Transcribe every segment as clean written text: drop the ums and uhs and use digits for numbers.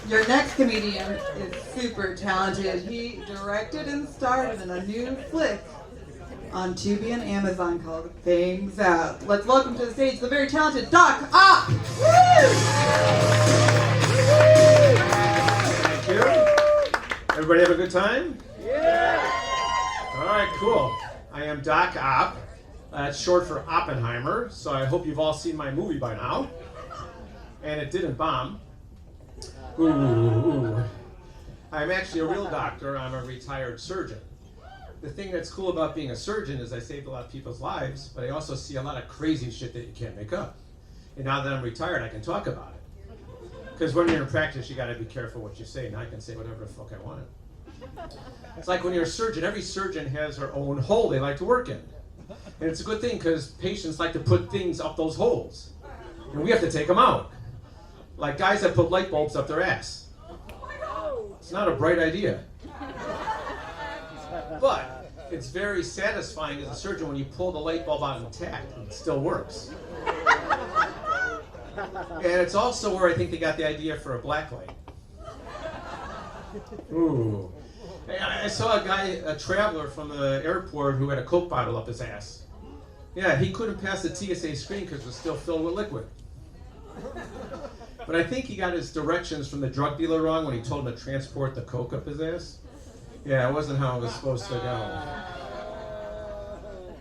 Your next comedian is super talented. He directed and starred in a new flick on Tubi and Amazon called Things Out. Let's welcome to the stage the very talented Doc Opp. Thank you. Everybody have a good time? Yeah. All right, cool. I am Doc Opp. That's short for Oppenheimer, so I hope you've all seen my movie by now. And it didn't bomb. Ooh. I'm actually a real doctor. I'm a retired surgeon. The thing that's cool about being a surgeon is I saved a lot of people's lives, but I also see a lot of crazy shit that you can't make up. And now that I'm retired, I can talk about it. Because when you're in practice, you got to be careful what you say, and I can say whatever the fuck I want. It's like when you're a surgeon, every surgeon has their own hole they like to work in. And it's a good thing because patients like to put things up those holes. And we have to take them out. Like guys that put light bulbs up their ass. It's not a bright idea. But it's very satisfying as a surgeon when you pull the light bulb out intact and it still works. And it's also where I think they got the idea for a black light. Ooh. I saw a guy, a traveler from the airport who had a Coke bottle up his ass. Yeah, he couldn't pass the TSA screen because it was still filled with liquid. But I think he got his directions from the drug dealer wrong when he told him to transport the Coke up his ass. Yeah, it wasn't how it was supposed to go.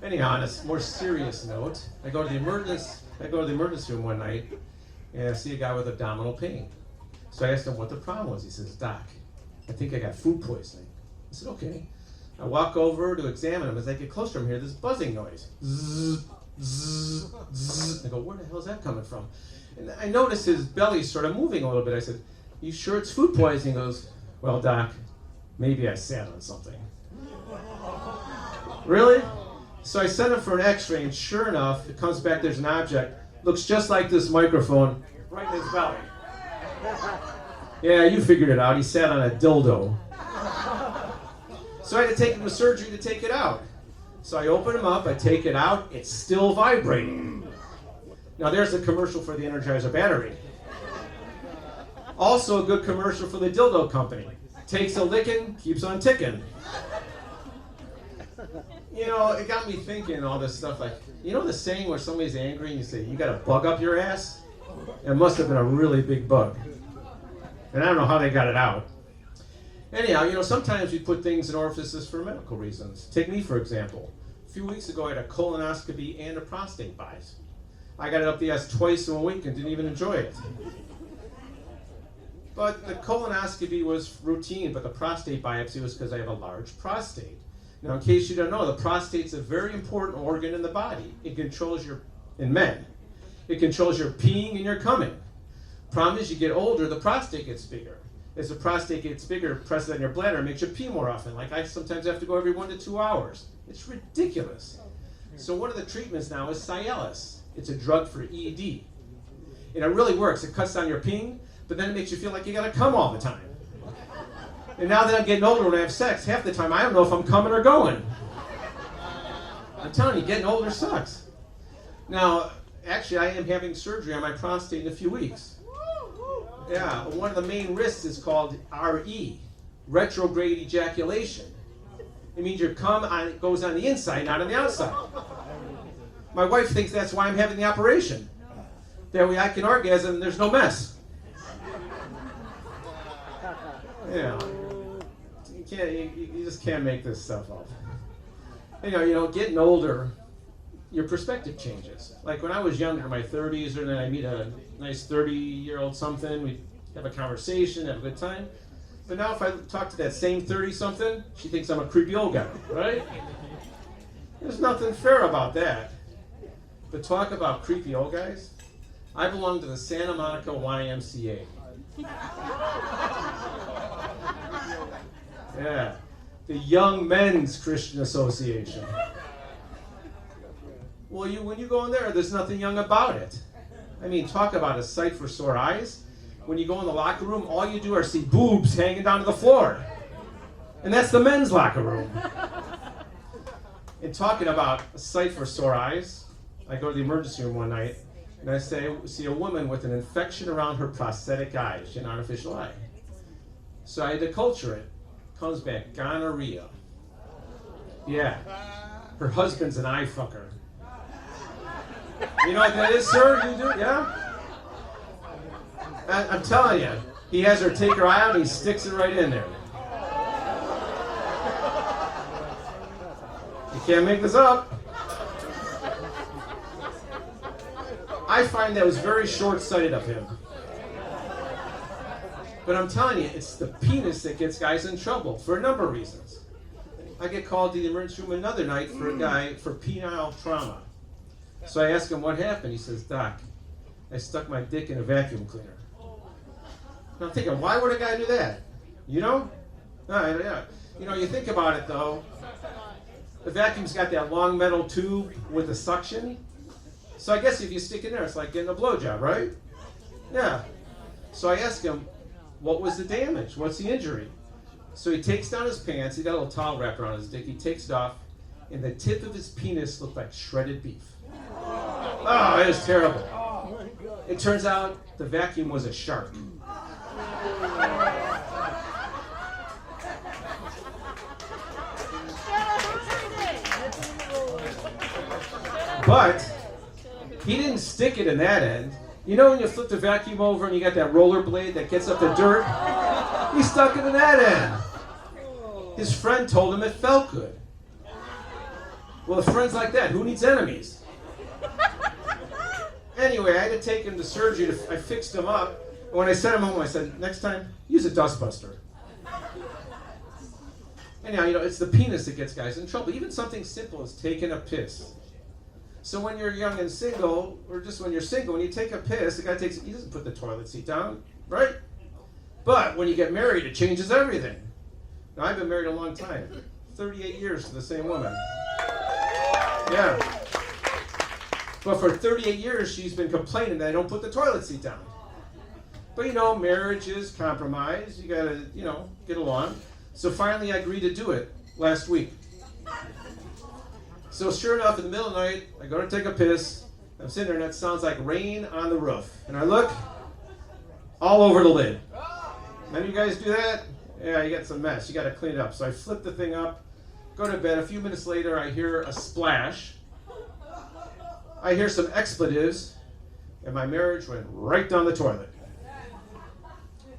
Anyhow, on a more serious note, I go to the emergency room one night and I see a guy with abdominal pain. So I asked him what the problem was. He says, "Doc, I think I got food poisoning." I said, "Okay." I walk over to examine him. As I get closer to him, I hear this buzzing noise. Zzz, zzz, zzz. I go, "Where the hell is that coming from?" And I noticed his belly sort of moving a little bit. I said, "You sure it's food poisoning?" He goes, "Well, Doc, maybe I sat on something." Really? So I sent him for an x-ray, and sure enough, it comes back, there's an object, looks just like this microphone, right in his belly. Yeah, you figured it out. He sat on a dildo. So I had to take him to surgery to take it out. So I open him up, I take it out, it's still vibrating. Now there's a commercial for the Energizer battery. Also a good commercial for the dildo company. Takes a licking, keeps on ticking. You know, it got me thinking all this stuff like, you know the saying where somebody's angry and you say, "You got a bug up your ass?" It must have been a really big bug. And I don't know how they got it out. Anyhow, you know, sometimes we put things in orifices for medical reasons. Take me, for example. A few weeks ago, I had a colonoscopy and a prostate biopsy. I got it up the ass twice in a week and didn't even enjoy it. But the colonoscopy was routine, but the prostate biopsy was because I have a large prostate. Now, in case you don't know, the prostate's a very important organ in the body. It controls in men, it controls your peeing and your coming. Problem is, you get older, the prostate gets bigger. As the prostate gets bigger, it presses on your bladder, makes you pee more often. Like I sometimes have to go every 1 to 2 hours. It's ridiculous. So one of the treatments now is Cialis. It's a drug for ED. And it really works. It cuts down your peeing, but then it makes you feel like you gotta come all the time. And now that I'm getting older, when I have sex, half the time I don't know if I'm coming or going. I'm telling you, getting older sucks. Now, actually, I am having surgery on my prostate in a few weeks. Yeah, one of the main risks is called RE, retrograde ejaculation. It means your cum goes on the inside, not on the outside. My wife thinks that's why I'm having the operation. That way I can orgasm and there's no mess. Yeah. You just can't make this stuff up. You know, getting older, your perspective changes. Like when I was younger, in my 30s, or then I meet a nice 30-year-old something, we have a conversation, have a good time. But now if I talk to that same 30-something, she thinks I'm a creepy old guy, right? There's nothing fair about that. But talk about creepy old guys. I belong to the Santa Monica YMCA. Yeah, the Young Men's Christian Association. Well, when you go in there, there's nothing young about it. I mean, talk about a sight for sore eyes. When you go in the locker room, all you do are see boobs hanging down to the floor. And that's the men's locker room. And talking about a sight for sore eyes, I go to the emergency room one night, and I see a woman with an infection around her prosthetic eye. She had an artificial eye. So I had to culture it. Comes back gonorrhea. Yeah. Her husband's an eye fucker. You know what that is, sir? You do? Yeah? I'm telling you, he has her take her eye out and he sticks it right in there. You can't make this up. I find that was very short-sighted of him. But I'm telling you, it's the penis that gets guys in trouble for a number of reasons. I get called to the emergency room another night for a guy for penile trauma. So I ask him what happened. He says, Doc, I stuck my dick in a vacuum cleaner. And I'm thinking, why would a guy do that? You know? Yeah. You know, you think about it though. The vacuum's got that long metal tube with a suction. So I guess if you stick in there, it's like getting a blowjob, right? Yeah. So I ask him, what was the damage? What's the injury? So he takes down his pants. He got a little towel wrapped around his dick. He takes it off, and the tip of his penis looked like shredded beef. Oh, it was terrible. It turns out the vacuum was a shark. But he didn't stick it in that end. You know when you flip the vacuum over and you got that roller blade that gets up the dirt? He stuck it in that end. His friend told him it felt good. Well, with friends like that, who needs enemies? Anyway, I had to take him to surgery. I fixed him up. And when I sent him home, I said, next time, use a dustbuster. Anyhow, you know, it's the penis that gets guys in trouble. Even something simple as taking a piss. So when you're young and single, or just when you're single, when you take a piss, the guy he doesn't put the toilet seat down, right? But when you get married, it changes everything. Now, I've been married a long time, 38 years to the same woman. Yeah. But for 38 years, she's been complaining that I don't put the toilet seat down. But you know, marriage is compromise. You gotta, you know, get along. So finally, I agreed to do it last week. So sure enough, in the middle of the night, I go to take a piss. I'm sitting there, and it sounds like rain on the roof. And I look, all over the lid. None of you guys do that? Yeah, you got some mess. You got to clean it up. So I flip the thing up, go to bed. A few minutes later, I hear a splash. I hear some expletives, and my marriage went right down the toilet.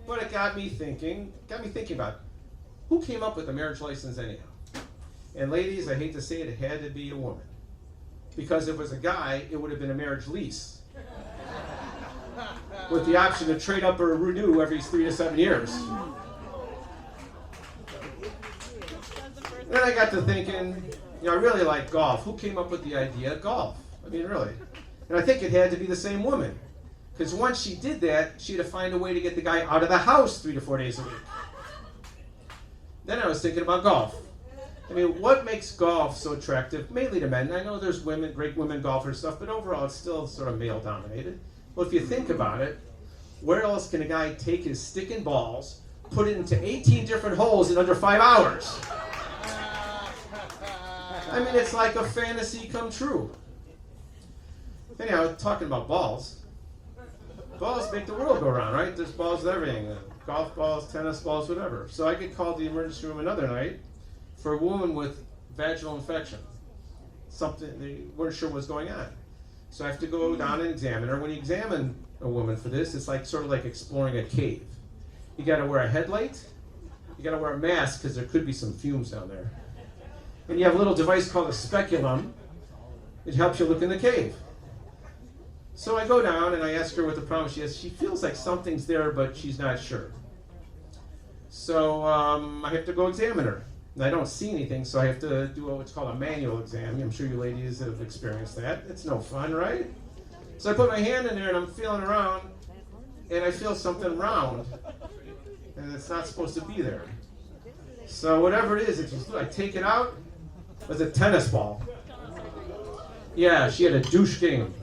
But it got me thinking about who came up with the marriage license anyhow? And ladies, I hate to say it had to be a woman. Because if it was a guy, it would have been a marriage lease. With the option to trade up or renew every 3 to 7 years. Then I got to thinking, you know, I really like golf. Who came up with the idea of golf? I mean, really. And I think it had to be the same woman. Because once she did that, she had to find a way to get the guy out of the house 3 to 4 days a week. Then I was thinking about golf. I mean, what makes golf so attractive, mainly to men? I know there's women, great women golfers and stuff, but overall it's still sort of male-dominated. Well, if you think about it, where else can a guy take his stick and balls, put it into 18 different holes in under 5 hours? I mean, it's like a fantasy come true. Anyhow, talking about balls. Balls make the world go round, right? There's balls with everything. Golf balls, tennis balls, whatever. So I get called to the emergency room another night for a woman with vaginal infection. Something they weren't sure what was going on. So I have to go down and examine her. When you examine a woman for this, it's like sort of like exploring a cave. You got to wear a headlight. You got to wear a mask because there could be some fumes down there. And you have a little device called a speculum. It helps you look in the cave. So I go down and I ask her what the problem is. She feels like something's there, but she's not sure. So I have to go examine her. And I don't see anything, so I have to do what's called a manual exam. I'm sure you ladies have experienced that. It's no fun, right? So I put my hand in there and I'm feeling around, and I feel something round, and it's not supposed to be there. So whatever it is, I take it out. It was a tennis ball. Yeah, she had a douche game.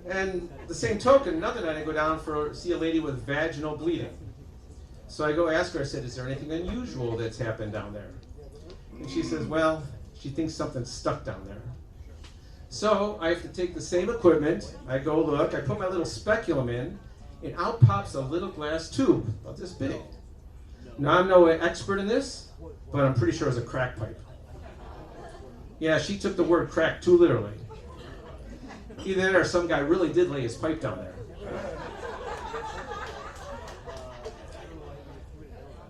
And the same token, another night I go down see a lady with vaginal bleeding. So I go ask her, I said, is there anything unusual that's happened down there? And she says, well, she thinks something's stuck down there. So I have to take the same equipment, I go look, I put my little speculum in, and out pops a little glass tube, about this big. Now I'm no expert in this, but I'm pretty sure it was a crack pipe. Yeah, she took the word crack too literally. Either that or some guy really did lay his pipe down there.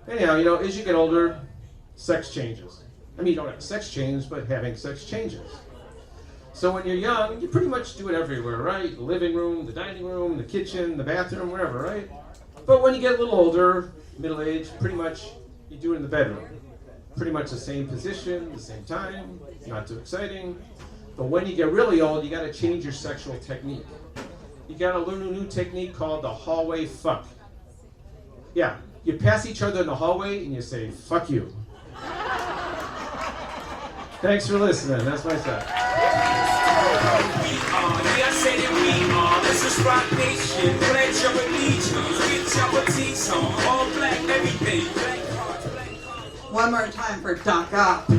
Anyhow, you know, as you get older, sex changes. I mean, you don't have sex change, but having sex changes. So when you're young, you pretty much do it everywhere, right? The living room, the dining room, the kitchen, the bathroom, wherever, right? But when you get a little older, middle age, pretty much you do it in the bedroom. Pretty much the same position, the same time, not too exciting. But when you get really old, you gotta change your sexual technique. You gotta learn a new technique called the hallway fuck. Yeah, you pass each other in the hallway and you say, fuck you. Thanks for listening, that's my set. Yeah, I said it, we are. This is Rock Nation. Pledge your allegiance. Get your teeth on. All black, everything. Black heart, black heart. One more time for Doc Opp.